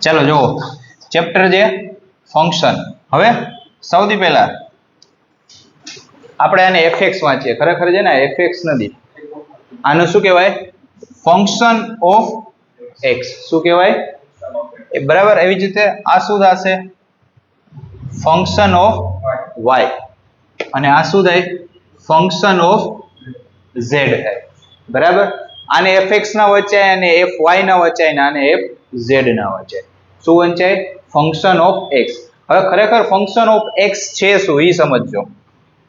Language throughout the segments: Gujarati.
ચાલો જો ચેપ્ટર જે ફંક્શન. હવે સૌથી પહેલા આપણે આને fx વાંચીએ. ખરેખર છે ને fx નથી, આનું શું કહેવાય? Function of x. શું કહેવાય? બરાબર. એવી જ રીતે આ શું થશે? Function of y. અને આ શું થાય? ફંક્શન ઓફ z થાય. બરાબર. આને fx ના વચાય અને fy ના વચાય ને આને fz ના વચાય. શું વંચાય? Function of x. હવે ખરેખર ફંક્શન ઓફ x છે શું એ સમજજો.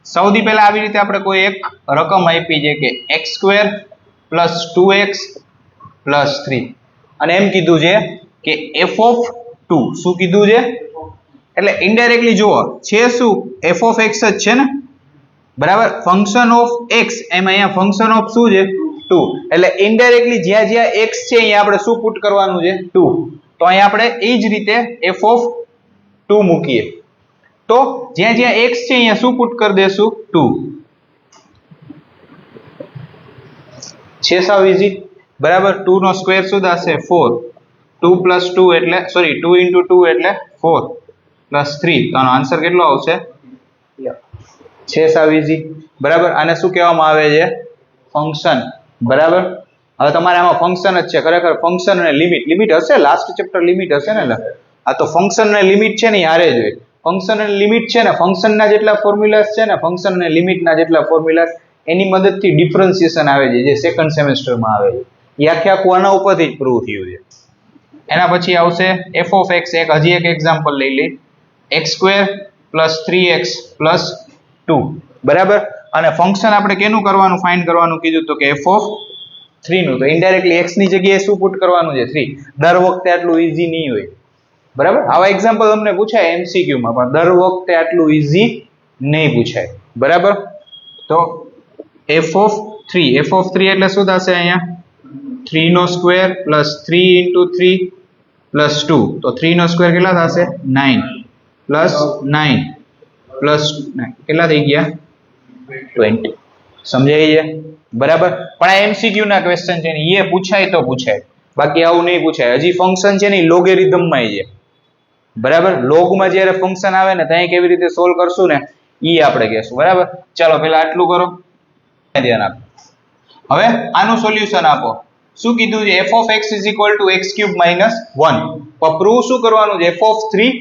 સૌથી પહેલા આવી રીતે આપણે કોઈ એક રકમ આપી છે કે x² + 2x + 3 અને એમ કીધું છે કે f of 2. શું કીધું છે? એટલે ઇનડાયરેક્ટલી જુઓ છે શું? f of x જ છે ને. બરાબર. ફંક્શન ઓફ x એમ અહીંયા ફંક્શન ઓફ શું છે? 2. એટલે ઇનડાયરેક્ટલી જ્યાં જ્યાં x છે અહીંયા આપણે શું પુટ કરવાનું છે? 2. તો અહીંયા આપણે એ જ રીતે f of 2 મૂકીએ તો જ્યાં જ્યાં x છે અહીંયા શું પુટ કરી દેશું? 2. છે સાવ ઈઝી. બરાબર. 2 નો સ્ક્વેર શું થશે? 4. 2 + 2 એટલે સોરી 2 * 2 એટલે 4 + 3. તો આનો આન્સર કેટલો આવશે? છે સાવ ઈઝી. બરાબર. આને શું કહેવામાં આવે છે? ફંક્શન. બરાબર. હવે તમારે આમાં ફંક્શન જ છે. ખરેખર ફંક્શન અને લિમિટ હશે. લાસ્ટ ચેપ્ટર લિમિટ હશે ને. આ તો ફંક્શન અને લિમિટ છે ને હારે જ હોય. ફંક્શન અને લિમિટ છે ને ફંક્શનના જેટલા ફોર્મ્યુલાસ છે ને ફંક્શન અને લિમિટના જેટલા ફોર્મ્યુલાસ એની મદદથી ડિફરન્શિએશન આવે છે જે સેકન્ડ સેમેસ્ટરમાં આવે છે. એ આખું આના ઉપરથી જ પ્રૂવ થયું છે. એના પછી આવશે f of x. હજી એક એક્ઝામ્પલ લઈ લઈએ. x² + 3x + 2. બરાબર. અને ફંક્શન આપણે કેનું કરવાનું? ફાઇન્ડ કરવાનું કીધું તો કે f of 3 નું. તો ઇનડાયરેક્ટલી x ની જગ્યાએ શું પુટ કરવાનું છે? 3. દર વખતે આટલું ઈઝી નહીં હોય. બરાબર. આવા એક્ઝામ્પલ તમને પૂછાય MCQ માં, પણ દર વખતે આટલું ઈઝી નહીં પૂછાય. બરાબર. તો f of 3 એટલે શું થશે અહીંયા? 3 નો સ્ક્વેર + 3 * 3 + 2. તો 3 નો સ્ક્વેર કેટલા થશે? 9 + 9 + 9 કેટલા થઈ ગયા? 20. સમજાઈ છે? બરાબર. પણ આ MCQ ના ક્વેશ્ચન છે ને એ પૂછાય તો પૂછાય, બાકી આવું નહીં પૂછાય. હજી ફંક્શન છે ને લોગેરિધમ માં છે. બરાબર. લોગમાં જ્યારે ફંક્શન આવે ને ત્યાં કેવી રીતે સોલ્વ કરશું ને ઈ આપણે કહેશું. બરાબર. ચાલો પહેલા આટલું કરો, ધ્યાન આપો. હવે આનું સોલ્યુશન આપો. શું કીધું છે? f of x = x³ - 1. પણ પ્રૂવ શું કરવાનું છે? f of 3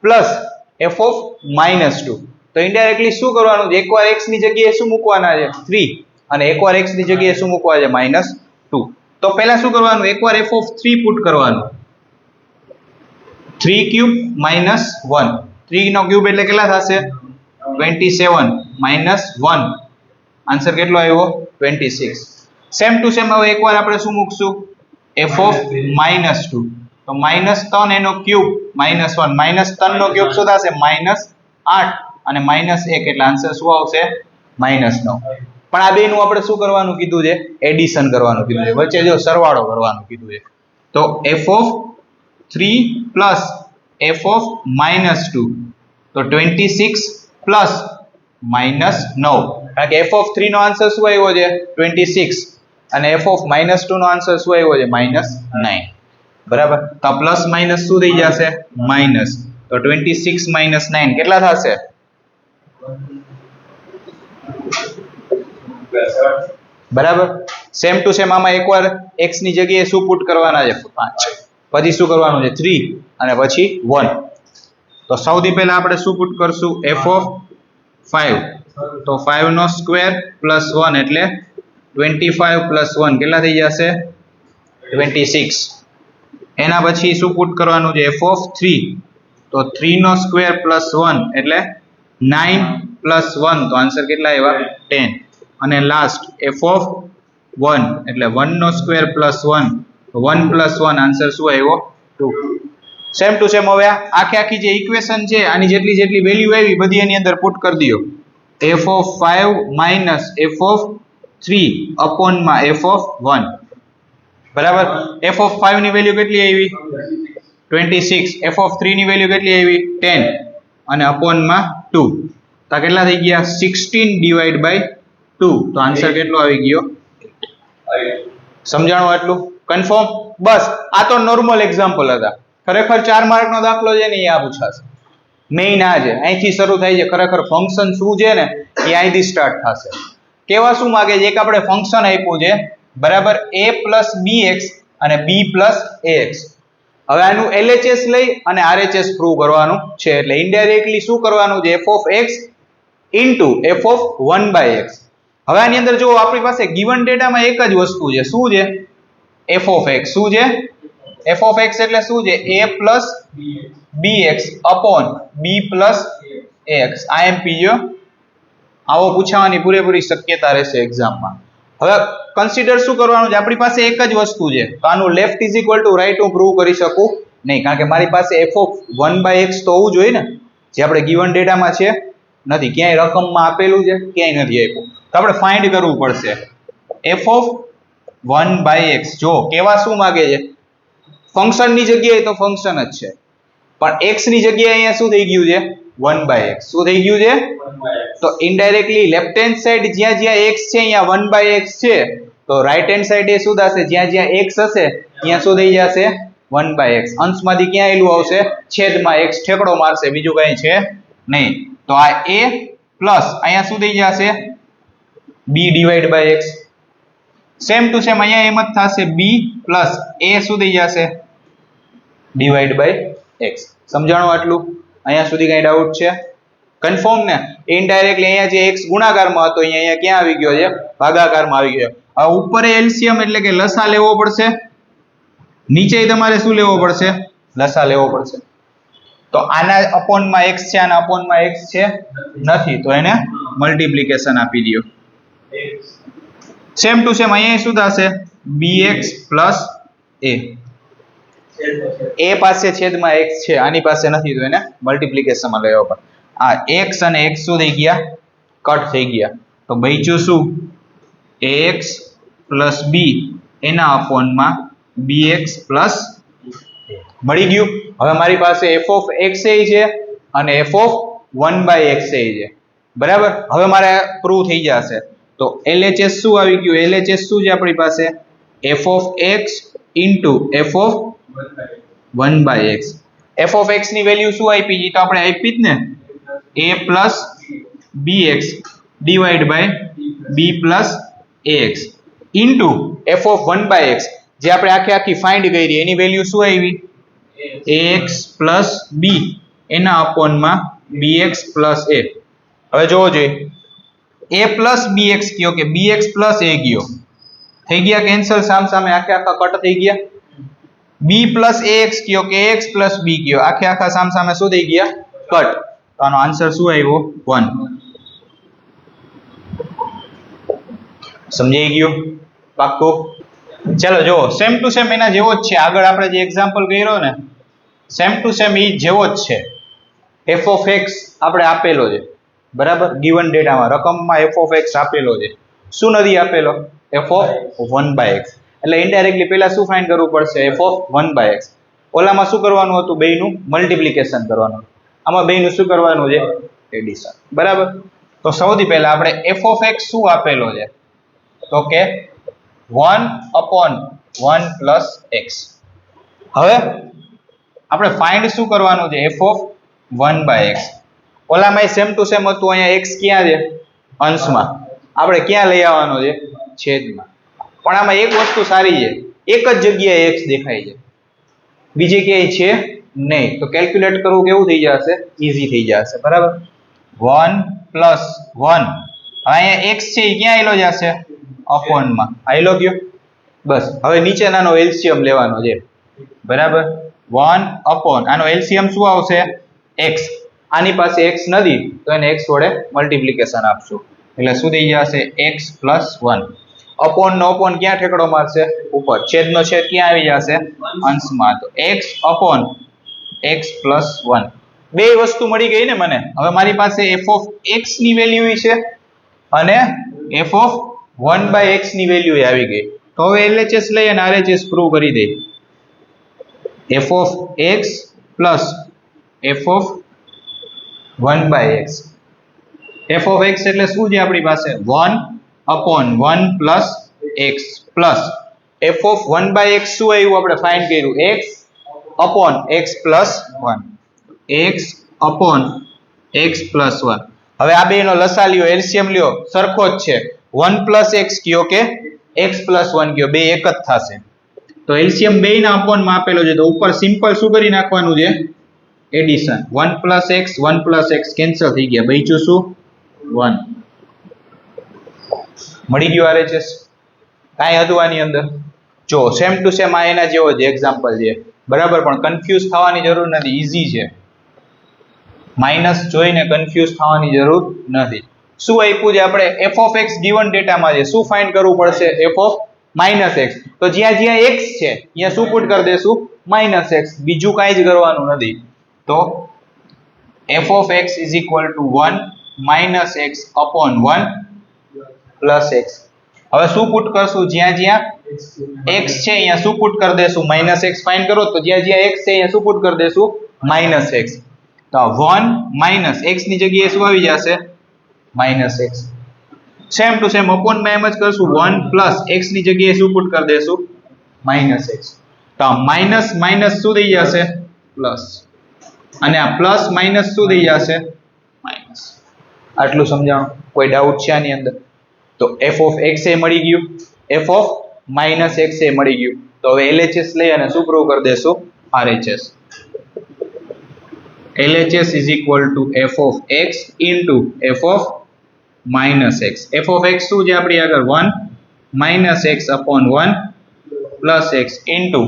+ f of -2. તો ઇનડાયરેક્ટલી શું કરવાનું છે? એકવાર x ની જગ્યાએ શું મૂકવાના છે? 3 અને એકવાર x ની જગ્યાએ શું મૂકવા છે? -2. તો પહેલા શું કરવાનું? એકવાર f of 3 પુટ કરવાનું. 3³ - 1. 3 નો ક્યુબ એટલે કેટલા થશે? 27 - 1. આન્સર કેટલો આવ્યો? 26. સેમ ટુ સેમ હવે એકવાર આપણે શું મૂકશું? f of -2. તો -3 એનો ક્યુબ -1 -3 નો ક્યુબ શું થશે? -8 અને -1 એટલે આન્સર શું આવશે? -9. પણ આ બેનું આપણે શું કરવાનું કીધું છે? એડિશન કરવાનું કીધું છે. વચ્ચે જો સરવાળો કરવાનું કીધું છે. તો f of 3 + f of -2. તો 26 + -9. કારણ કે f of 3 નો આન્સર શું આવ્યો છે? 26 અને f of -2 નો આન્સર શું આવ્યો છે? -9. બરાબર. તો પ્લસ માઇનસ શું થઈ જશે? માઇનસ. તો 26 - 9 કેટલા થશે? બરાબર. સેમ ટુ સેમ આમાં એકવાર x ની જગ્યાએ શું પુટ કરવાના છે? 5. પછી શું કરવાનું છે? 3 અને પછી 1. તો સૌથી પહેલા આપણે શું પુટ કરશું? f of 5. તો 5 નો સ્ક્વેર + 1 એટલે 25 + 1 કેટલા થઈ જશે? 26. એના પછી શું પુટ કરવાનું છે? f of 3. તો 3 નો સ્ક્વેર + 1 એટલે 9 + 1. તો આન્સર કેટલા આવ્યા? 10. અને લાસ્ટ f of 1 એટલે 1 નો સ્ક્વેર + 1. 1 + 1 આન્સર શું આવ્યો? 2. સેમ ટુ સેમ હવે આખી જે ઇક્વેશન છે આની જેટલી વેલ્યુ આવી બધી એની અંદર પુટ કરી દો. f of 5 - f of 3 / f of 1. બરાબર. f of 5 ની વેલ્યુ કેટલી આવી? 26. f of 3 ની વેલ્યુ કેટલી આવી? 10 અને અપોનમાં 2. તો કેટલા થઈ ગયા? 16 / 2. તો આન્સર કેટલો આવી ગયો? સમજાણું આટલું? કન્ફર્મ? બસ આ તો નોર્મલ એક્ઝામ્પલ હતા. ખરેખર 4 માર્કનો દાખલો છે ને એ આ પૂછાશે. મેઇન આ છે, અહીંથી શરૂ થાય છે. ખરેખર ફંક્શન શું છે ને એ અહીંથી સ્ટાર્ટ થશે. કેવા શું માંગે છે? એક આપણે ફંક્શન આપ્યું છે, બરાબર, a પ્લસ bx અને b પ્લસ ax. હવે આનું LHS લઈ અને RHS પ્રૂવ કરવાનું છે. એટલે ઇનડાયરેક્ટલી શું કરવાનું છે? f of x into f of 1 by x. હવે આની અંદર જો આપણી પાસે ગિવન ડેટામાં એક જ વસ્તુ છે. શું છે? f of x. શું છે? f of x એટલે શું છે? a plus bx upon b plus ax. IMP જો આવો પૂછવાની પૂરેપૂરી શક્યતા રહેશે એક્ઝામમાં. હવે કન્સિડર શું કરવાનું છે? આપણી પાસે એક જ વસ્તુ છે, તો આનું left is equal to right હું પ્રૂવ કરી શકું નહીં, કારણ કે મારી પાસે f of 1 by x તો હોવું જોઈએ ને, જે આપણે ગિવન ડેટામાં છે નથી. ક્યાંય રકમમાં આપેલું છે? ક્યાંય નથી આપ્યું. તો આપણે ફાઇન્ડ કરવું પડશે f of 1 by x. જો કેવા શું માંગે છે? ફંક્શનની જગ્યાએ તો ફંક્શન જ છે, પણ x ની જગ્યાએ અહીંયા શું થઈ ગયું છે? 1 by x. શું થઈ ગયું છે? તો ઇનડાયરેક્ટલી લેફ્ટ હેન્ડ સાઈડ જ્યાં જ્યાં x છે અહીંયા 1 by x છે, તો રાઈટ હેન્ડ સાઈડ એ શું થશે? જ્યાં જ્યાં x હશે ત્યાં શું થઈ જશે? 1 by x. અંશમાંથી ક્યાં એલું આવશે? છેદમાં x ઠેકડો મારશે, બીજું કઈ છે નહીં. તો આ a પ્લસ અહીંયા શું થઈ જશે? b divide by x. Same to same અહીંયા એમ જ થશે, b પ્લસ a શું થઈ જશે? Divide by x. સમજાણું આટલું? અહીંયા સુધી કઈ ડાઉટ છે? કન્ફર્મ ને? ઇનડાયરેક્ટલી અહીંયા જે x ગુણાકારમાં હતો અહીંયા ક્યાં આવી ગયો છે? ભાગાકારમાં આવી ગયો. હવે ઉપર એલસીએમ એટલે કે લસા લેવો પડશે, નીચે તમારે શું લેવો પડશે? લસા લેવો પડશે. તો આના અપોનમાં x છે, આના અપોનમાં x છે નથી, તો એને મલ્ટીપ્લિકેશન આપી દો. સેમ ટુ સેમ અહીંયા શું થશે? bx પ્લસ a પાસે છેદમાં x છે, આની પાસે નથી, તો એને મલ્ટીપ્લિકેશનમાં લેવો પડે. આ x અને x શું થઈ ગયા? કટ થઈ ગયા. તો બચ્યું શું? ax પ્લસ b એના અપોનમાં bx પ્લસ મળી ગયું. હવે મારી પાસે f of x છે અને f of 1 by x છે, બરાબર. હવે મારે પ્રૂવ થઈ જશે. તો LHS શું આવી ગયું? LHS શું છે આપણી પાસે? f of x into f of 1 by x. f of x ની વેલ્યુ શું આપી? તો આપણે આપી જ ને, a plus bx divided by b plus ax into f of 1 by x, જે આપણે આખી ફાઇન્ડ કરી એની વેલ્યુ શું આવી? ax plus b એના અપોનમાં bx plus a. હવે જોવો જોઈએ, a plus bx કયો કે bx plus a કયો, થઈ ગયા કેન્સલ, સામ સામે આખા કટ થઈ ગયા. b plus ax કયો કે ax plus b કયો, આખા સામ સામે શું થઈ ગયા? કટ. તો આનો આન્સર શું આવ્યો? 1. સમજાઈ ગયું? પાક્કું? ચાલો જો સેમ ટુ સેમ એના જેવો જ છે. આગળ આપણે જે એક્ઝામ્પલ કર્યો ને, સેમ ટુ સેમ એ જેવો જ છે. f of x આપણે આપેલો છે, બરાબર, ગિવન ડેટામાં રકમમાં f of x આપેલો છે. શું નથી આપેલો? f of 1 by x. એટલે ઇનડાયરેક્ટલી પહેલા શું ફાઇન્ડ કરવું પડશે? f of 1 by x. ઓલામાં શું કરવાનું હતું? બેયનું મલ્ટીપ્લિકેશન કરવાનું. આમાં બેયનું શું કરવાનું છે? એડિશન. બરાબર. તો સૌથી પહેલા આપણે f of x શું આપેલો છે? તો કે 1 upon 1 plus x. હવે આપણે ફાઇન્ડ શું કરવાનું છે? f of 1 by x. ઓલામાં સેમ ટુ સેમ હતું, અહીંયા x ક્યાં છે? અંશમાં. આપણે ક્યાં લઈ આવવાનો છે? છેદમાં. પણ આમાં એક વસ્તુ સારી છે, એક જ જગ્યાએ x દેખાય છે, બીજે ક્યાંય છે નહીં. તો કેલ્ક્યુલેટ કરવું કેવું થઈ જશે? ઈઝી થઈ જશે. બરાબર. 1 plus 1, અહીંયા x છે એ ક્યાં આવેલો જશે? અપોનમાં આવેલો ગયો. બસ હવે નીચેનાનો એલસીએમ લેવાનો છે, બરાબર. 1 upon આનો એલસીએમ શું આવશે? x. આની પાસે x નથી તો એને x વડે મલ્ટીપ્લિકેશન આપશું, એટલે શું થઈ જશે? x plus 1. અપોન નો અપોન ક્યાં ઠેકડો મારશે? ઉપર. છેદનો છેદ ક્યાં આવી જશે? અંશમાં. તો x upon x plus 1. બે વસ્તુ મળી ગઈ ને મને. હવે મારી પાસે f of x ની વેલ્યુ છે અને f of 1 by x ની વેલ્યુ આવી ગઈ. તો હવે LHS લઈ અને RHS પ્રૂવ કરી દે. f of x plus f of 1 by x. f of x એટલે શું છે આપણી પાસે? 1 upon 1 plus x plus f of 1 by x શું આવ્યું? આપણે ફાઇન્ડ કર્યું x upon x plus 1. x upon x plus 1. હવે આ બેનો લસા લ્યો, એલસીએમ લ્યો, સરખો જ છે. 1 plus x કયો કે x plus 1 કયો, બે એક જ થશે. તો એલસીએમ બેયના અપોનમાં આપેલો છે, તો ઉપર સિમ્પલ શું કરી નાખવાનું છે? એડિશન. 1 plus x કેન્સલ થઈ ગયા, બચ્યું શું? 1. મળી ગયું RHS. કાંઈ હતું આની અંદર? જો સેમ ટુ સેમ આ એના જેવો જ એક્ઝામ્પલ છે, બરાબર, પણ કન્ફ્યુઝ થવાની જરૂર નથી, ઈઝી છે. માઇનસ જોઈને કન્ફ્યુઝ થવાની જરૂર નથી. શું આપ્યું છે આપણે? f of x given ડેટામાં છે, શું ફાઇન્ડ કરવું પડશે? f of -x. તો જ્યાં જ્યાં x છે ત્યાં શું પુટ કરી દેશું? -x. બીજું કાંઈ જ કરવાનું નથી. તો f of x is equal to 1 minus x upon 1 plus x. હવે શું પુટ કરશું? જ્યાં જ્યાં x છે અહીંયા શું પુટ કરી દેશું? -x ફાઇન્ડ કરો, તો જ્યાં જ્યાં x છે અહીંયા શું પુટ કરી દેશું? -x. તો 1 minus x ની જગ્યાએ શું આવી જશે? -x. Same to same upon માં એમ જ કરશું. 1 plus x ની જગ્યાએ શું પુટ કરી દેશું? -x. તો માઇનસ માઇનસ શું થઈ જશે? પ્લસ. અને આ પ્લસ માઇનસ શું થઈ જશે? માઇનસ. આટલું સમજાણું? કોઈ ડાઉટ છે આની અંદર? તો f of x એ મળી ગયું, f of -x એ મળી ગયું. તો હવે LHS લઈ અને શું પ્રૂવ કરી દેશું? RHS. LHS is equal to f of x into f of -x. f of x શું છે આપણી આગળ? 1 minus x upon 1 plus x into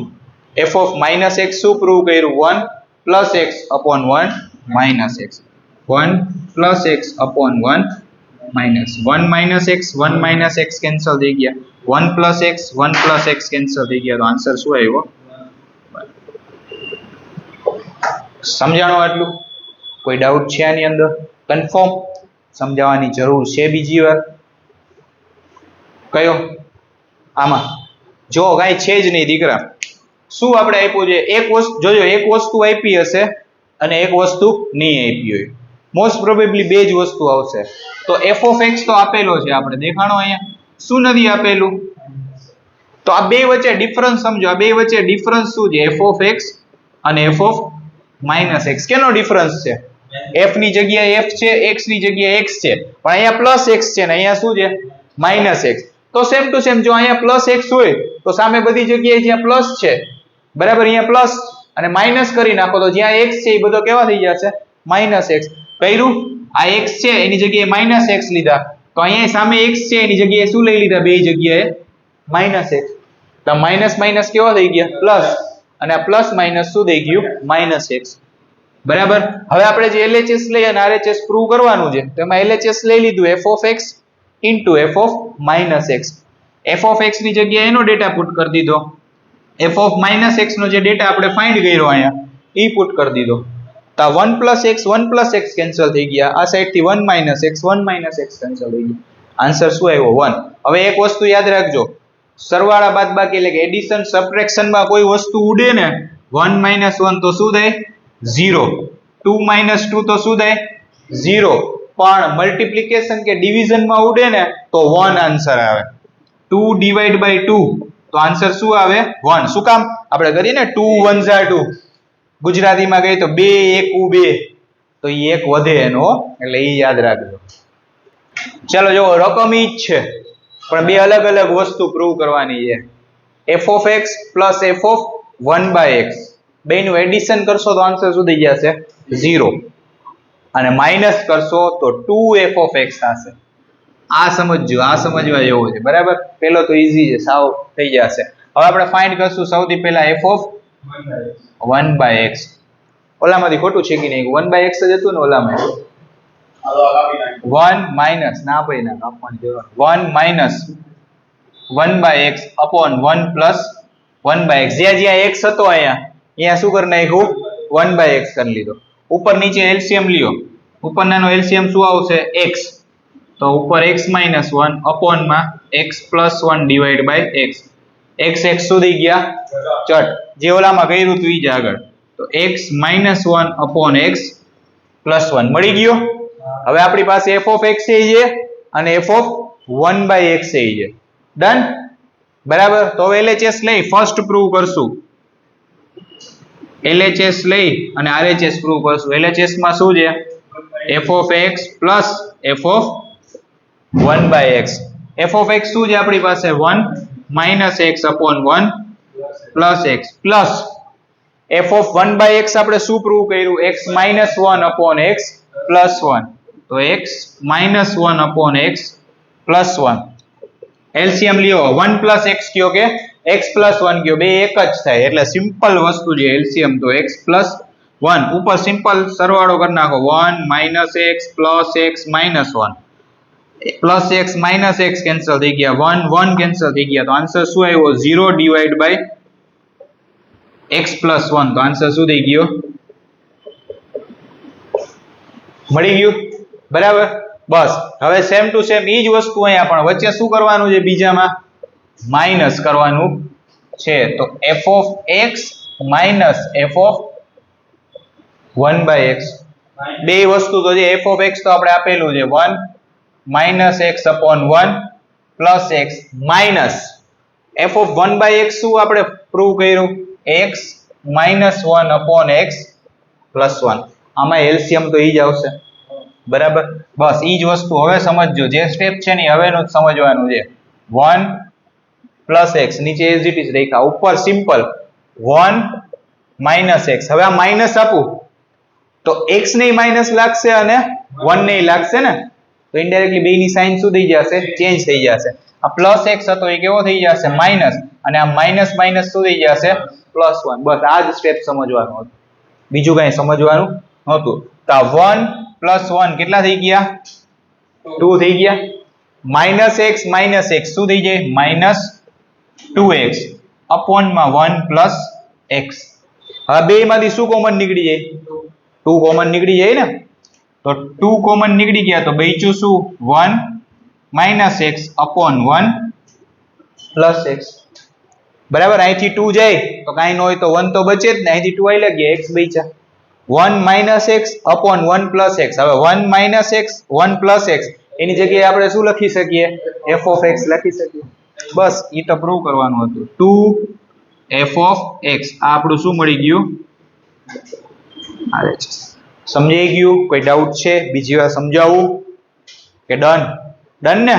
f of -x શું પ્રૂવ કર્યું? 1 plus x upon 1 minus x. 1 plus x upon 1 minus 1 minus x 1 minus x cancel થઈ ગયા. 1 plus x કેન્સલ થઈ ગયા. તો આન્સર શું આવ્યો? સમજાણું આટલું? કોઈ ડાઉટ છે આની અંદર? કન્ફર્મ? સમજાવવાની જરૂર છે બીજી વાર? કયો? આમાં જો કાંઈ છે જ નહીં દીકરા. શું આપણે આપ્યું છે? એક વસ્તુ જોજો, એક વસ્તુ આપી હશે અને એક વસ્તુ નહીં આપી હોય. મોસ્ટ પ્રોબેબલી બે જ વસ્તુ આવશે. તો f of x તો આપેલો છે, આપણે દેખાણો અહીંયા. શું નથી આપેલું? તો આ બે વચ્ચે ડિફરન્સ સમજો. આ બે વચ્ચે ડિફરન્સ શું છે? f of x અને f of -x. Canoe difference છે? f ની જગ્યાએ f છે, x ની જગ્યાએ x છે, પણ અહીંયા પ્લસ x છે ને અહીંયા શું છે? -x. તો સેમ ટુ સેમ જો અહીંયા પ્લસ x હોય તો સામે બધી જગ્યાએ જ્યાં પ્લસ છે, બરાબર, અહીંયા પ્લસ અને માઇનસ કરી નાખો તો જ્યાં x છે એ બધો કેવા થઈ જશે? -x. કર્યું? આ x છે એની જગ્યાએ -x લીધા, તો અહીંયા સામે x છે એની જગ્યાએ શું લઈ લીધા? બે જગ્યાએ -x. તો માઇનસ માઇનસ કેવા થઈ ગયા? પ્લસ. અને આ પ્લસ માઇનસ શું થઈ ગયું? -x. બરાબર. હવે આપણે જે LHS લઈ અને RHS પ્રૂવ કરવાનું છે, તો એમાં LHS લઈ લીધું f of x into f of -x. f of x ની જગ્યાએ એનો ડેટા પુટ કરી દીધો, f of -x નો જે ડેટા આપણે ફાઇન્ડ કર્યો અહીંયા એ પુટ કરી દીધો. તો 1 plus x કેન્સલ થઈ ગયા. આ સાઈડ થી 1 minus x કેન્સલ થઈ ગયા. આન્સર શું આવ્યો? 1. હવે એક વસ્તુ યાદ રાખજો, સરવાળા બાદબાકી એટલે કે એડિશન સબટ્રેક્શન માં કોઈ વસ્તુ ઉડે ને, 1 minus 1 તો શું થાય? 0. 2 minus 2 તો શું થાય? 0. પણ મલ્ટીપ્લિકેશન કે ડિવિઝન માં ઉડે ને તો 1 આન્સર આવે. 2 divide by 2 તો આન્સર શું આવે? 1. શું કામ? આપણે કરીએ ને 2 1 2, ગુજરાતીમાં કહીએ તો 2 1 2, તો એ એક વધે એનો, એટલે એ યાદ રાખજો. ચાલો જો રકમ ઈ જ છે પણ બે અલગ અલગ વસ્તુ પ્રૂવ કરવાની છે. f of x plus f of 1/x બેનું એડિશન કરશો તો આન્સર શું થઈ જશે? 0. અને માઇનસ કરશો તો 2f of x થશે. આ સમજજો, આ સમજવા જેવો છે, બરાબર. પેલો તો ઈઝી છે, સાવ થઈ જશે. હવે આપણે ફાઇન્ડ કરશું સૌથી પહેલા f of 1/x. ઓલામાંથી ખોટું છેકી નાખ્યું, 1/x જ હતું ને ઓલામાં. 1 minus ના ભાઈ ના કાપવાની જરૂર. 1 minus 1/x upon 1 plus 1/x. જ્યાં x હતો અહીંયા શું કરી નાખ્યું? 1/x કરી લીધો. ઉપર નીચે એલસીએમ લ્યો, ઉપરનાનો એલસીએમ શું આવશે? x. તો ઉપર x minus 1 upon માં x plus 1 divide by x. x શું થઈ ગયા? ચટ. જે ઓલામાં કર્યું હતું ઈ જ આગળ. તો x minus 1 upon x plus 1 મળી ગયો. હવે આપણી પાસે f of x છે અને f of 1/x છે. ડન? બરાબર. તો હવે LHS લઈ ફર્સ્ટ પ્રૂવ કરશું. LHS લઈ અને RHS પ્રૂવ કરશું. LHS માં શું છે? f of x plus f of 1 by x. f of x શું છે આપણી પાસે? 1 minus x upon 1 plus x plus f of 1 by x આપણે શું પ્રૂવ કર્યું? x minus 1 upon x plus 1. તો x minus 1 upon x plus 1. LCM લ્યો 1 plus x કયો કે x plus 1 કયો, બે એક જ થાય એટલે સિમ્પલ વસ્તુ છે LCM. તો x plus 1 ઉપર સિમ્પલ સરવાળો કરી નાખો. 1 minus x plus x minus 1 plus x minus x cancel થઈ ગયા, 1 1 કેન્સલ થઈ ગયા. તો આન્સર શું આવ્યો? 0 ડિવાઈડ બાય x plus 1. તો આન્સર શું થઈ ગયો? મળી ગયું? બરાબર. બસ હવે સેમ ટુ સેમ ઈ જ વસ્તુ અહીંયા પણ વચ્ચે શું કરવાનું છે? બીજામાં માઇનસ કરવાનું છે. તો f of x minus f of 1 by x. બે વસ્તુ તો છે. f of x તો આપણે આપેલું છે 1 minus x upon 1 plus x minus f of 1 by x શું આપણે પ્રૂવ કર્યું? x minus 1 upon x plus 1. આમાં LCM તો ઈ જ આવશે. બરાબર. બસ ઈ જ વસ્તુ હવે સમજજો. જે સ્ટેપ છે ને હવેનું જ સમજવાનું છે. 1 plus x નીચે as it is રેખા, ઉપર સિમ્પલ 1 minus x. હવે આ માઇનસ આપું તો x ને માઇનસ લાગશે અને 1 ને લાગશે ને, તો ઇનડાયરેક્ટલી બેની સાઇન શું થઈ જશે? ચેન્જ થઈ જશે. આ પ્લસ x હતો એ કેવો થઈ જશે? માઇનસ, અને આ માઇનસ માઇનસ શું થઈ જશે? પ્લસ 1. બસ આ જ સ્ટેપ સમજવાનું હતું, બીજું કઈ સમજવાનું નહોતું. તો આ 1 plus 1 કેટલા થઈ ગયા? 2 થઈ ગયા. minus x શું થઈ જાય? minus 2x upon માં 1 plus x. હવે બે માંથી શું કોમન નીકળી જાય? 2 કોમન નીકળી જાય ને. તો 2 કોમન નીકળી ગયા તો બચ્યું શું? 1 minus x upon 1 plus x. બરાબર. અહીંથી 2 જાય તો કાંઈ ન હોય તો 1 તો બચે જ ને. અહીંથી 2 આઈ ગયા, x બચ્યા. 1 minus x upon 1 plus x. હવે 1 minus x 1 plus x એની જગ્યાએ આપણે શું લખી શકીએ? f of x લખી શકીએ. બસ ઈ તો પ્રૂવ કરવાનું હતું. 2 f of x આ આપણું શું મળી ગયું? આવે છે. સમજાઈ ગયું? કોઈ ડાઉટ છે? બીજી વાર સમજાવું કે ડન? ડન ને?